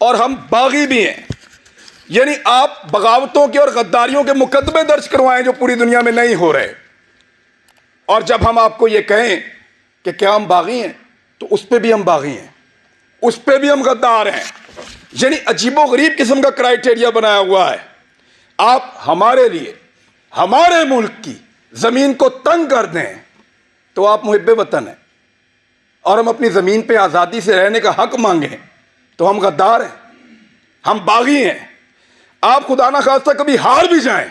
اور ہم باغی بھی ہیں. یعنی آپ بغاوتوں کے اور غداریوں کے مقدمے درج کروائیں جو پوری دنیا میں نہیں ہو رہے. اور جب ہم آپ کو یہ کہیں کہ کیا ہم باغی ہیں تو اس پہ بھی ہم باغی ہیں, اس پہ بھی ہم غدار ہیں. یعنی عجیب و غریب قسم کا کرائٹیریا بنایا ہوا ہے. آپ ہمارے لیے ہمارے ملک کی زمین کو تنگ کر دیں تو آپ محب وطن ہیں, اور ہم اپنی زمین پہ آزادی سے رہنے کا حق مانگیں تو ہم غدار ہیں, ہم باغی ہیں. آپ خدا نہ خواستہ کبھی ہار بھی جائیں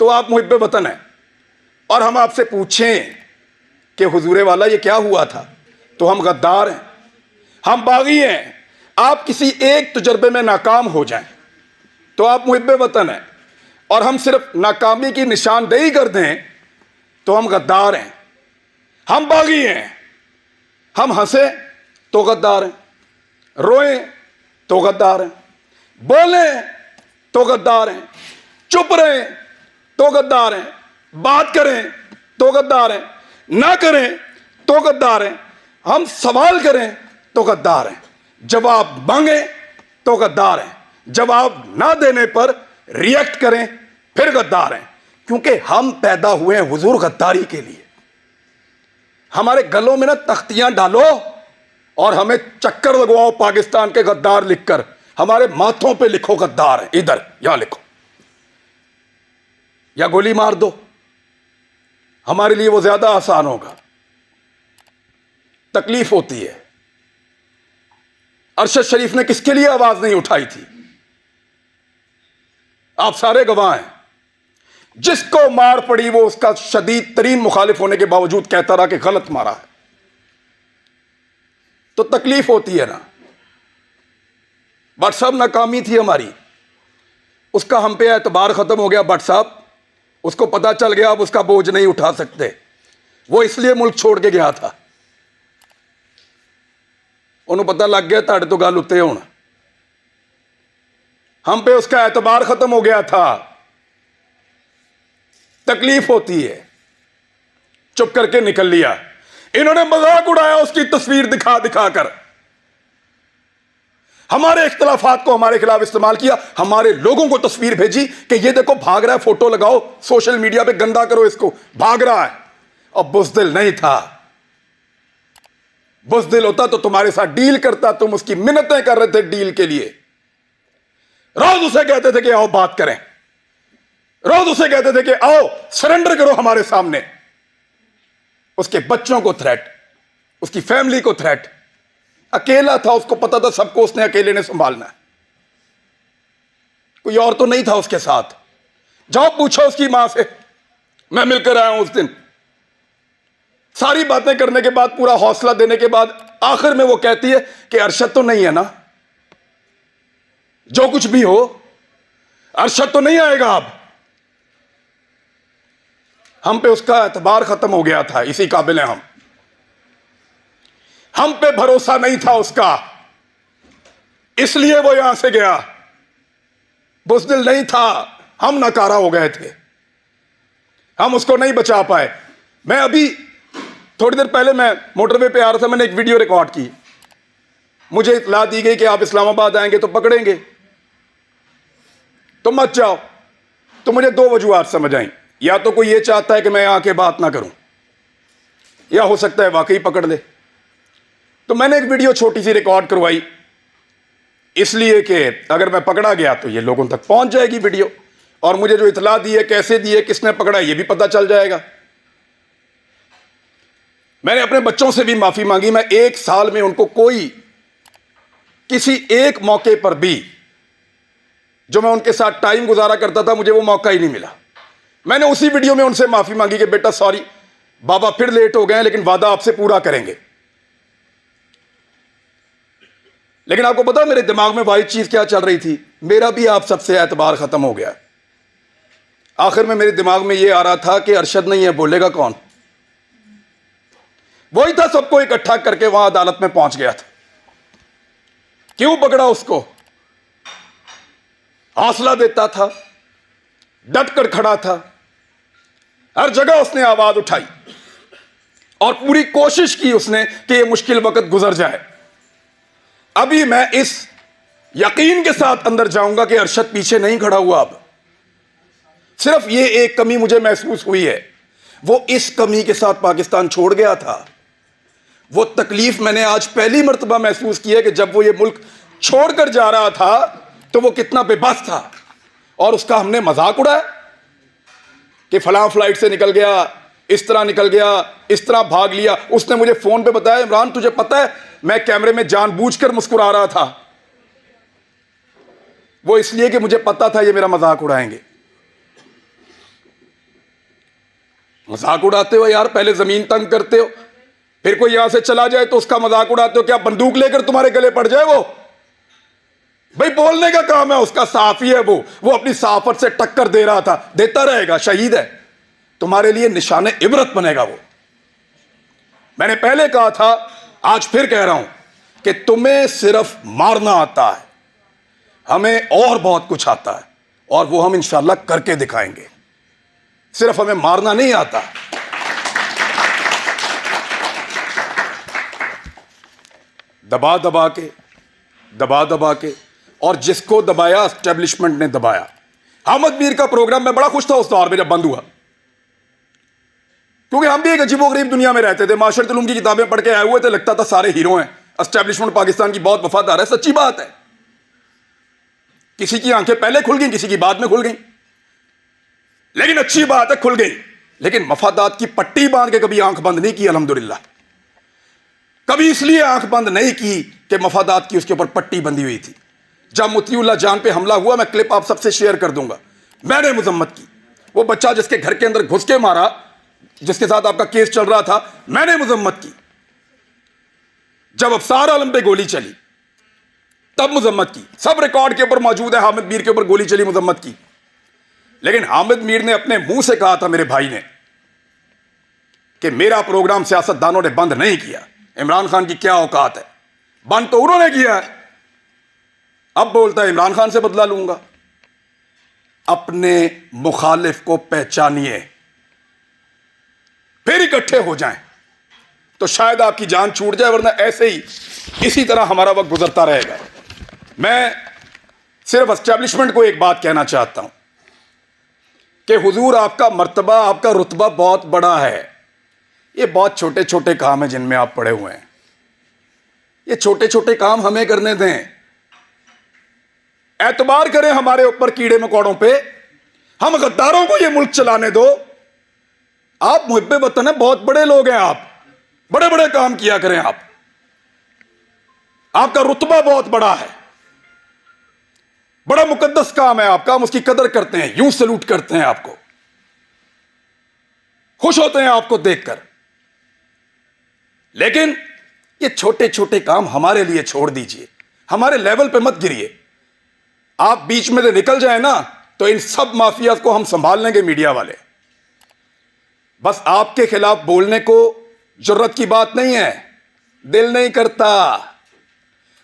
تو آپ محب وطن ہیں, اور ہم آپ سے پوچھیں کہ حضور والا یہ کیا ہوا تھا تو ہم غدار ہیں, ہم باغی ہیں. آپ کسی ایک تجربے میں ناکام ہو جائیں تو آپ محب وطن ہیں, اور ہم صرف ناکامی کی نشاندہی کر دیں تو ہم غدار ہیں. ہم باغی ہیں. ہم ہنسیں تو غدار ہیں, روئیں تو غدار ہیں, بولیں تو غدار ہیں, چپ رہیں تو غدار ہیں, بات کریں تو غدار ہیں, نہ کریں تو غدار ہیں, ہم سوال کریں تو غدار ہیں, جواب مانگیں تو غدار ہیں, جواب نہ دینے پر ریئیکٹ کریں پھر غدار ہیں. کیونکہ ہم پیدا ہوئے ہیں حضور غداری کے لیے. ہمارے گلوں میں نا تختیاں ڈالو اور ہمیں چکر لگواؤ پاکستان کے غدار لکھ کر, ہمارے ماتھوں پہ لکھو غدار ہیں, ادھر یہاں لکھو, یا گولی مار دو, ہمارے لیے وہ زیادہ آسان ہوگا. تکلیف ہوتی ہے. ارشد شریف نے کس کے لیے آواز نہیں اٹھائی تھی؟ آپ سارے گواہ ہیں. جس کو مار پڑی وہ اس کا شدید ترین مخالف ہونے کے باوجود کہتا رہا کہ غلط مارا ہے. تو تکلیف ہوتی ہے نا. بٹ صاحب ناکامی تھی ہماری, اس کا ہم پہ اعتبار ختم ہو گیا. بٹ صاحب اس کو پتا چل گیا اب اس کا بوجھ نہیں اٹھا سکتے, وہ اس لیے ملک چھوڑ کے گیا تھا. انہوں پتا لگ گیا تاڑے تو گل اتنے ہونا. ہم پہ اس کا اعتبار ختم ہو گیا تھا. تکلیف ہوتی ہے. چپ کر کے نکل لیا. انہوں نے مذاق اڑایا اس کی تصویر دکھا دکھا کر, ہمارے اختلافات کو ہمارے خلاف استعمال کیا, ہمارے لوگوں کو تصویر بھیجی کہ یہ دیکھو بھاگ رہا ہے, فوٹو لگاؤ سوشل میڈیا پہ, گندا کرو اس کو, بھاگ رہا ہے. اور بزدل نہیں تھا. بزدل ہوتا تو تمہارے ساتھ ڈیل کرتا, تم اس کی منتیں کر رہے تھے ڈیل کے لیے. روز اسے کہتے تھے کہ آؤ بات کریں, روز اسے کہتے تھے کہ آؤ سرنڈر کرو ہمارے سامنے. اس کے بچوں کو تھریٹ, اس کی فیملی کو تھریٹ. اکیلا تھا, اس کو پتا تھا سب کو اس نے اکیلے نے سنبھالنا ہے, کوئی اور تو نہیں تھا اس کے ساتھ. جاؤ پوچھو اس کی ماں سے, میں مل کر آیا ہوں اس دن. ساری باتیں کرنے کے بعد, پورا حوصلہ دینے کے بعد, آخر میں وہ کہتی ہے کہ ارشد تو نہیں ہے نا, جو کچھ بھی ہو ارشد تو نہیں آئے گا اب. ہم پہ اس کا اعتبار ختم ہو گیا تھا, اسی قابل ہیں ہم پہ بھروسہ نہیں تھا اس کا, اس لیے وہ یہاں سے گیا. بزدل نہیں تھا, ہم ناکارہ ہو گئے تھے, ہم اس کو نہیں بچا پائے. میں ابھی تھوڑی دیر پہلے میں موٹر وے پہ آ رہا تھا, میں نے ایک ویڈیو ریکارڈ کی. مجھے اطلاع دی گئی کہ آپ اسلام آباد آئیں گے تو پکڑیں گے, تو مت جاؤ. تو مجھے دو وجوہات سمجھ آئیں. یا تو کوئی یہ چاہتا ہے کہ میں آ کے بات نہ کروں, یا ہو سکتا ہے واقعی پکڑ لے. تو میں نے ایک ویڈیو چھوٹی سی ریکارڈ کروائی, اس لیے کہ اگر میں پکڑا گیا تو یہ لوگوں تک پہنچ جائے گی ویڈیو, اور مجھے جو اطلاع دی ہے, کیسے دی ہے, کس نے پکڑا ہے, یہ بھی پتہ چل جائے گا. میں نے اپنے بچوں سے بھی معافی مانگی. میں 1 سال میں ان کو کوئی کسی ایک موقع پر بھی جو میں ان کے ساتھ ٹائم گزارا کرتا تھا, مجھے وہ موقع ہی نہیں ملا. میں نے اسی ویڈیو میں ان سے معافی مانگی کہ بیٹا سوری بابا, پھر لیٹ ہو گئے ہیں, لیکن وعدہ آپ سے پورا کریں گے. لیکن آپ کو پتا میرے دماغ میں واحد چیز کیا چل رہی تھی؟ میرا بھی آپ سب سے اعتبار ختم ہو گیا. آخر میں میرے دماغ میں یہ آ رہا تھا کہ ارشد نہیں ہے, بولے گا کون؟ وہی تھا سب کو اکٹھا کر کے وہاں عدالت میں پہنچ گیا تھا. کیوں پکڑا اس کو؟ حوصلہ دیتا تھا, ڈٹ کر کھڑا تھا, ہر جگہ اس نے آواز اٹھائی, اور پوری کوشش کی اس نے کہ یہ مشکل وقت گزر جائے. ابھی میں اس یقین کے ساتھ اندر جاؤں گا کہ ارشد پیچھے نہیں کھڑا ہوا. اب صرف یہ ایک کمی مجھے محسوس ہوئی ہے, وہ اس کمی کے ساتھ پاکستان چھوڑ گیا تھا. وہ تکلیف میں نے آج پہلی مرتبہ محسوس کی ہے کہ جب وہ یہ ملک چھوڑ کر جا رہا تھا تو وہ کتنا بے بس تھا, اور اس کا ہم نے مذاق اڑایا کہ فلاں فلائٹ سے نکل گیا, اس طرح نکل گیا, اس طرح بھاگ لیا. اس نے مجھے فون پہ بتایا, عمران تجھے پتا ہے میں کیمرے میں جان بوجھ کر مسکرا رہا تھا, وہ اس لیے کہ مجھے پتا تھا یہ میرا مذاق اڑائیں گے. مذاق اڑاتے ہو یار, پہلے زمین تنگ کرتے ہو, پھر کوئی یہاں سے چلا جائے تو اس کا مذاق اڑاتے ہو. کیا بندوق لے کر تمہارے گلے پڑ جائے؟ وہ بھائی بولنے کا کام ہے اس کا, صحافی ہے وہ اپنی صحافت سے ٹکر دے رہا تھا, دیتا رہے گا, شہید ہے, تمہارے لیے نشان عبرت بنے گا وہ. میں نے پہلے کہا تھا, آج پھر کہہ رہا ہوں کہ تمہیں صرف مارنا آتا ہے, ہمیں اور بہت کچھ آتا ہے, اور وہ ہم انشاءاللہ کر کے دکھائیں گے. صرف ہمیں مارنا نہیں آتا. دبا دبا کے اور جس کو دبایا اسٹیبلشمنٹ نے دبایا. احمد میر کا پروگرام میں بڑا خوش تھا اس دور میں جب بند ہوا, کیونکہ ہم بھی ایک عجیب و غریب دنیا میں رہتے تھے. معاشرت علوم کی کتابیں پڑھ کے آئے ہوئے تھے, لگتا تھا سارے ہیرو ہیں, اسٹیبلشمنٹ پاکستان کی بہت وفادار ہے. سچی بات ہے, کسی کی آنکھیں پہلے کھل گئیں, کسی کی بعد میں کھل گئیں, لیکن اچھی بات ہے کھل گئی. لیکن مفادات کی پٹی باندھ کے کبھی آنکھ بند نہیں کی الحمدللہ. کبھی اس لیے آنکھ بند نہیں کی کہ مفادات کی اس کے اوپر پٹی بندھی ہوئی تھی. جب مطیع اللہ جان پہ حملہ ہوا, میں کلپ آپ سب سے شیئر کر دوں گا, میں نے مذمت کی. وہ بچہ جس کے گھر کے اندر گھس کے مارا, جس کے ساتھ آپ کا کیس چل رہا تھا, میں نے مذمت کی. جب ابصار عالم پہ گولی چلی تب مذمت کی. سب ریکارڈ کے اوپر موجود ہے, حامد میر کے اوپر گولی چلی, مذمت کی. لیکن حامد میر نے اپنے منہ سے کہا تھا, میرے بھائی نے, کہ میرا پروگرام سیاست دانوں نے بند نہیں کیا. عمران خان کی کیا اوقات ہے, بند تو انہوں نے کیا ہے. اب بولتا ہے عمران خان سے بدلہ لوں گا. اپنے مخالف کو پہچانیے, پھر اکٹھے ہو جائیں تو شاید آپ کی جان چھوٹ جائے, ورنہ ایسے ہی اسی طرح ہمارا وقت گزرتا رہے گا. میں صرف اسٹیبلشمنٹ کو ایک بات کہنا چاہتا ہوں کہ حضور آپ کا مرتبہ, آپ کا رتبہ بہت بڑا ہے. یہ بہت چھوٹے چھوٹے کام ہیں جن میں آپ پڑے ہوئے ہیں. یہ چھوٹے چھوٹے کام ہمیں کرنے دیں. اعتبار کریں ہمارے اوپر کیڑے مکوڑوں پہ, ہم غداروں کو یہ ملک چلانے دو. آپ محب وطن ہیں, بہت بڑے لوگ ہیں, آپ بڑے بڑے کام کیا کریں. آپ کا رتبہ بہت بڑا ہے, بڑا مقدس کام ہے آپ کا, ہم اس کی قدر کرتے ہیں, یوں سلوٹ کرتے ہیں آپ کو, خوش ہوتے ہیں آپ کو دیکھ کر. لیکن یہ چھوٹے چھوٹے کام ہمارے لیے چھوڑ دیجئے, ہمارے لیول پہ مت گریے. آپ بیچ میں سے نکل جائیں نا تو ان سب مافیاز کو ہم سنبھال لیں گے, میڈیا والے. بس آپ کے خلاف بولنے کو جرت کی بات نہیں ہے, دل نہیں کرتا,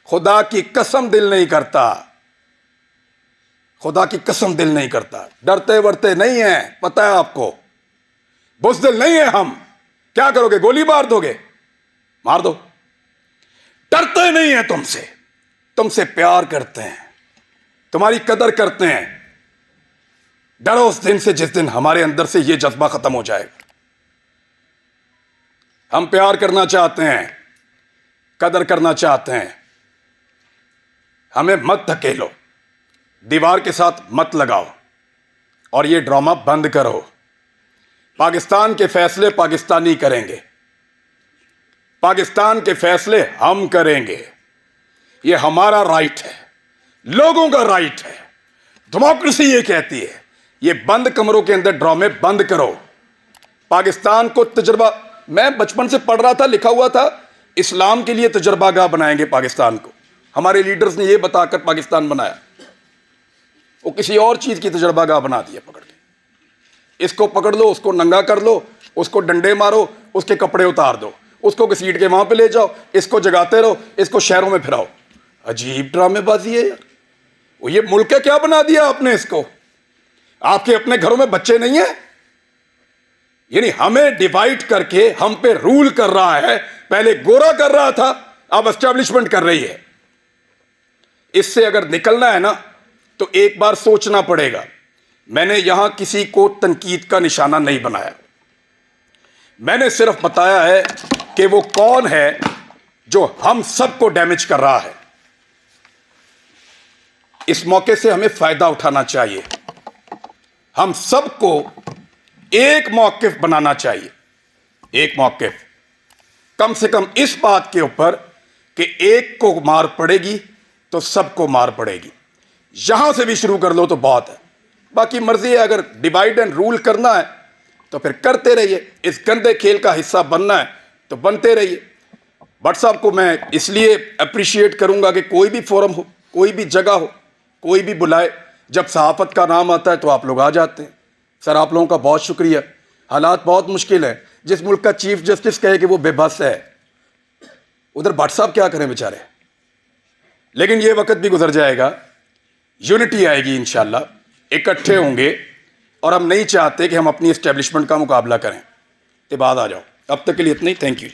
خدا کی قسم دل نہیں کرتا, خدا کی قسم دل نہیں کرتا. ڈرتے ورتے نہیں ہیں, پتہ ہے آپ کو, بزدل نہیں ہیں ہم. کیا کرو گے, گولی مار دو گے, مار دو. ڈرتے نہیں ہیں تم سے پیار کرتے ہیں, تمہاری قدر کرتے ہیں. ڈرو اس دن سے جس دن ہمارے اندر سے یہ جذبہ ختم ہو جائے گا. ہم پیار کرنا چاہتے ہیں, قدر کرنا چاہتے ہیں. ہمیں مت دھکیلو, دیوار کے ساتھ مت لگاؤ, اور یہ ڈرامہ بند کرو. پاکستان کے فیصلے پاکستانی کریں گے, پاکستان کے فیصلے ہم کریں گے. یہ ہمارا رائٹ ہے, لوگوں کا رائٹ ہے. ڈیموکریسی یہ کہتی ہے. یہ بند کمروں کے اندر ڈرامے بند کرو. پاکستان کو تجربہ, میں بچپن سے پڑھ رہا تھا, لکھا ہوا تھا اسلام کے لیے تجربہ گاہ بنائیں گے پاکستان کو. ہمارے لیڈرز نے یہ بتا کر پاکستان بنایا, وہ کسی اور چیز کی تجربہ گاہ بنا دیا پکڑ کے. اس کو پکڑ لو, اس کو ننگا کر لو, اس کو ڈنڈے مارو, اس کے کپڑے اتار دو, اس کو گھسیٹ کے وہاں پہ لے جاؤ, اس کو جگاتے رہو, اس کو شہروں میں پھراؤ. عجیب ڈرامے بازی ہے یار. وہ یہ ملک کا کیا بنا دیا آپ نے اس کو؟ آپ کے اپنے گھروں میں بچے نہیں ہیں؟ یعنی ہمیں ڈیوائیڈ کر کے ہم پہ رول کر رہا ہے. پہلے گورا کر رہا تھا, اب اسٹیبلشمنٹ کر رہی ہے. اس سے اگر نکلنا ہے نا تو ایک بار سوچنا پڑے گا. میں نے یہاں کسی کو تنقید کا نشانہ نہیں بنایا. میں نے صرف بتایا ہے کہ وہ کون ہے جو ہم سب کو ڈیمیج کر رہا ہے. اس موقع سے ہمیں فائدہ اٹھانا چاہیے. ہم سب کو ایک موقف بنانا چاہیے. ایک موقف کم سے کم اس بات کے اوپر کہ ایک کو مار پڑے گی تو سب کو مار پڑے گی. یہاں سے بھی شروع کر لو تو بہت ہے. باقی مرضی ہے, اگر ڈیوائیڈ اینڈ رول کرنا ہے تو پھر کرتے رہیے. اس گندے کھیل کا حصہ بننا ہے تو بنتے رہیے. بٹ صاحب کو میں اس لیے اپریشیٹ کروں گا کہ کوئی بھی فورم ہو, کوئی بھی جگہ ہو, کوئی بھی بلائے, جب صحافت کا نام آتا ہے تو آپ لوگ آ جاتے ہیں. سر آپ لوگوں کا بہت شکریہ. حالات بہت مشکل ہیں. جس ملک کا چیف جسٹس کہے کہ وہ بے بس ہے, ادھر بٹ صاحب کیا کریں بیچارے. لیکن یہ وقت بھی گزر جائے گا, یونٹی آئے گی انشاءاللہ, اکٹھے ہوں گے. اور ہم نہیں چاہتے کہ ہم اپنی اسٹیبلشمنٹ کا مقابلہ کریں. تو بعد آ جاؤ. اب تک کے لیے اتنا ہی. Thank you.